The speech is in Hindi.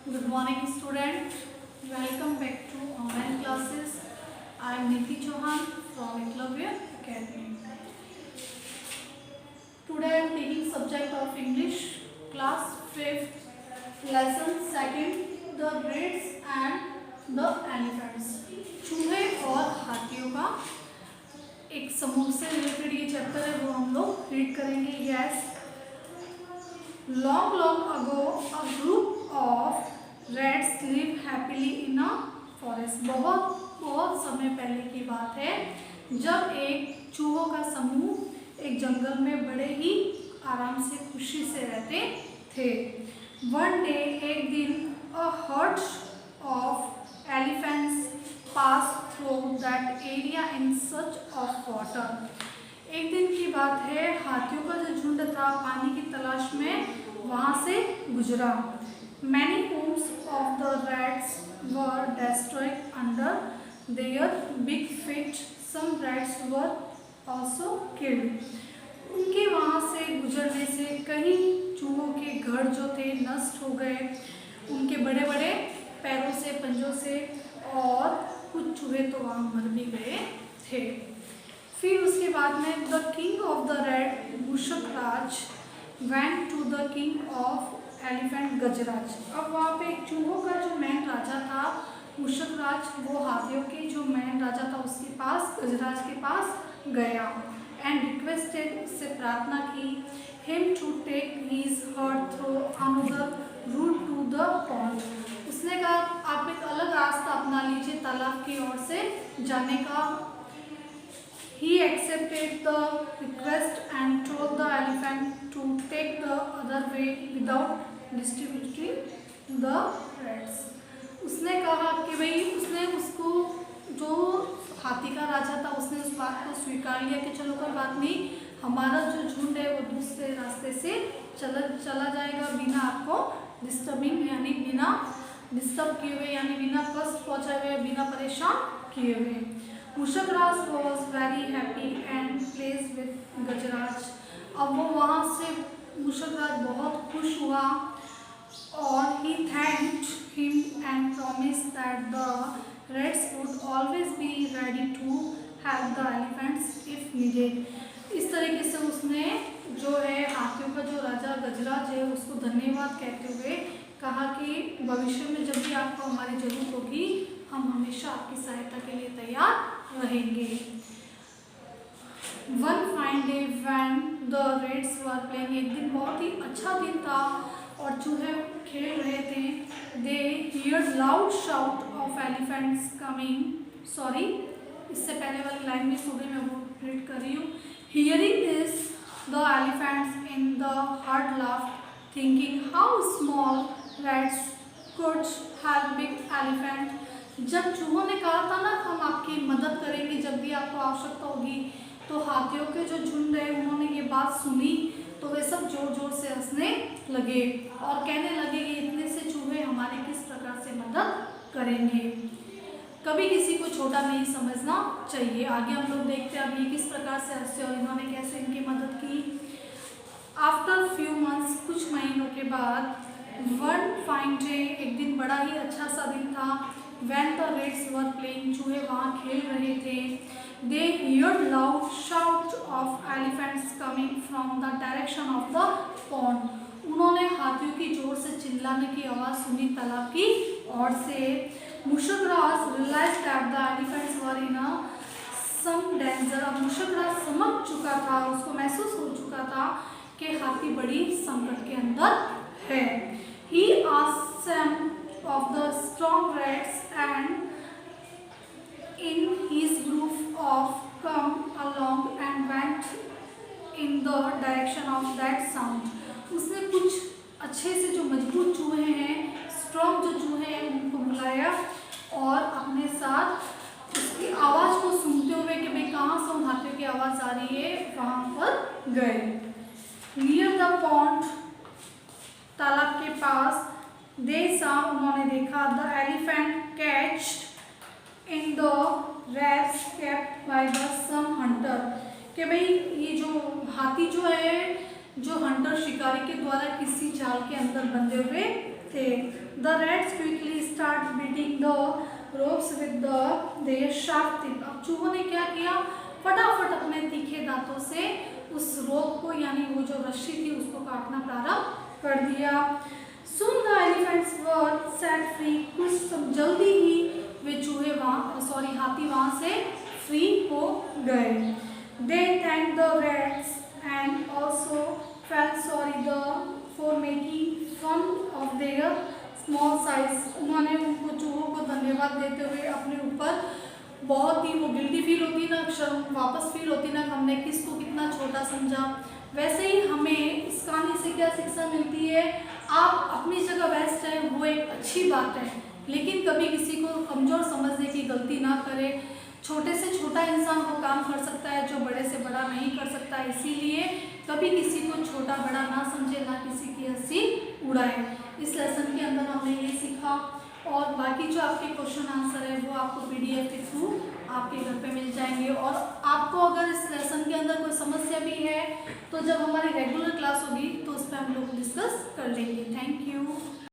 Good morning, student. Welcome back to online classes. I am Niti Chauhan from Eklavya Academy. Today I am taking subject of English, class 5th, lesson 2nd, the rats and the elephants. चूहे और हाथियों का एक समूह से रिलेटेड ये चैप्टर है, वो हम लोग रीड करेंगे. Yes. Long ago, a group of rats lived happily in a forest. बहुत समय पहले की बात है जब एक चूहों का समूह एक जंगल में बड़े ही आराम से खुशी से रहते थे. One day, एक दिन, a herd of elephants passed through that area in search of water. एक दिन की बात है, हाथियों का जो झुंड था पानी की तलाश में वहां से गुजरा. Many homes of the rats were destroyed under their big feet. Some rats were also killed. उनके वहां से गुजरने से कई चूहों के घर जो थे नष्ट हो गए उनके बड़े बड़े पैरों से, पंजों से, और कुछ चूहे तो वहां मर भी गए थे. फिर उसके बाद में the king of the rat Mushak Raj went to the king of elephant Gajraj. अब वहाँ पे एक चूहों का जो मैन राजा था मूषक राज, वो हाथियों के जो मैन राजा था उसके पास, गजराज के पास गया एंड रिक्वेस्टेड, उससे प्रार्थना की, him to take his herd through another route to the pond. उसने कहा आप एक अलग रास्ता अपना लीजिए तालाब की ओर से जाने का. He accepted the request and told the elephant to take the other way without distributing the rats. उसने कहा कि भाई उसने उसको जो हाथी का राजा था उसने उस बात को स्वीकार लिया कि चलो कोई बात नहीं, हमारा जो झुंड है वो दूसरे रास्ते से चला जाएगा बिना आपको डिस्टर्बिंग, यानी बिना डिस्टर्ब किए हुए, यानी बिना कष्ट पहुँचाए हुए, बिना परेशान किए हुए. Mushak Raj was very happy and place with Gajraj. अब वो वहाँ से मूषक राज बहुत खुश हुआ और he thanked him and promise that the rats would always be ready to help the elephants if needed. इस तरीके से उसने जो है हाथियों का जो राजा गजराज है उसको धन्यवाद कहते हुए कहा कि भविष्य में जब भी आपको हमारी जरूरत होगी हम हमेशा आपकी सहायता के लिए तैयार रहेंगे. One fine day when the rats were playing, एक दिन बहुत ही अच्छा दिन था और चूहे खेल रहे थे. They heard loud shout of elephants coming. Sorry, इससे पहले वाली लाइन में सुबह मैं वो रीड कर रही हूँ. Hearing this, the elephants in the herd laughed, thinking how small rats could help big elephant. जब चूहों ने कहा था ना हम आपकी मदद करेंगे जब भी आपको आवश्यकता होगी, तो हाथियों के जो झुंड है उन्होंने ये बात सुनी तो वे सब जोर जोर से हंसने लगे और कहने लगे कि इतने से चूहे हमारी किस प्रकार से मदद करेंगे. कभी किसी को छोटा नहीं समझना चाहिए. आगे हम लोग देखते हैं अब ये किस प्रकार से हंसे और इन्होंने कैसे इनकी मदद की. आफ्टर फ्यू मंथ्स, कुछ महीनों के बाद, वन फाइन डे, एक दिन बड़ा ही अच्छा सा दिन था, when the rats were playing, चूहे वहाँ खेल रहे थे. They heard loud shout of elephants coming from the direction of the pond. उन्होंने हाथियों की जोर से चिल्लाने की आवाज़ सुनी तालाब की ओर से. मूषक राज realized that the elephants were in some danger. अब मूषक राज समझ चुका था, उसको महसूस हो चुका था कि हाथी बड़ी संकट के अंदर है. He asked some of the strong rats and in his group of come along and went in the direction of that sound. उसने कुछ अच्छे से जो मजबूत चूहे हैं, स्ट्रॉन्ग जो चूहे हैं उनको बुलाया और अपने साथ उसकी आवाज़ को सुनते हुए कि भाई कहाँ से उन हाथियों की आवाज़ आ रही है वहाँ पर गए. नियर द पॉन्ड, तालाब के पास, they saw, उन्होंने देखा, the elephant caged in the rats kept by the some hunter. कि भाई ये जो हाथी जो है, जो हंटर शिकारी के द्वारा किसी जाल के अंदर बंधे हुए थे। The rats quickly start beating the ropes with their sharp tip. अब चूहों ने क्या किया, फटाफट अपने तीखे दांतों से उस रोप को यानी वो जो रस्सी थी उसको काटना प्रारंभ कर दिया। Soon the elephants were set free। कुछ जल्दी ही वे चूहे हाथी वहां से फ्री हो गए। They thanked the rats and also felt sorry for making fun of their small size। उन्होंने उनको चूहों को धन्यवाद देते हुए अपने ऊपर बहुत ही वो गिल्टी फील होती ना, शर्म वापस फील होती ना, हमने किसको कितना छोटा समझा। वैसे ही हमें इस कहानी से क्या शिक्षा मिलती है, आप अपनी जगह बेस्ट है वो एक अच्छी बात है, लेकिन कभी किसी को कमज़ोर समझने की गलती ना करें। छोटे से छोटा इंसान वो काम कर सकता है जो बड़े से बड़ा नहीं कर सकता, इसीलिए कभी किसी को छोटा बड़ा ना समझे, ना किसी की हंसी उड़ाए। इस लेसन के अंदर हमने ये सीखा, और बाकी जो आपके क्वेश्चन आंसर है वो आपको PDF के थ्रू आपके घर पे मिल जाएंगे। और आपको अगर इस लेसन के अंदर कोई समस्या भी है तो जब हमारी रेगुलर क्लास होगी तो उस पर हम लोग डिस्कस कर लेंगे। Thank you.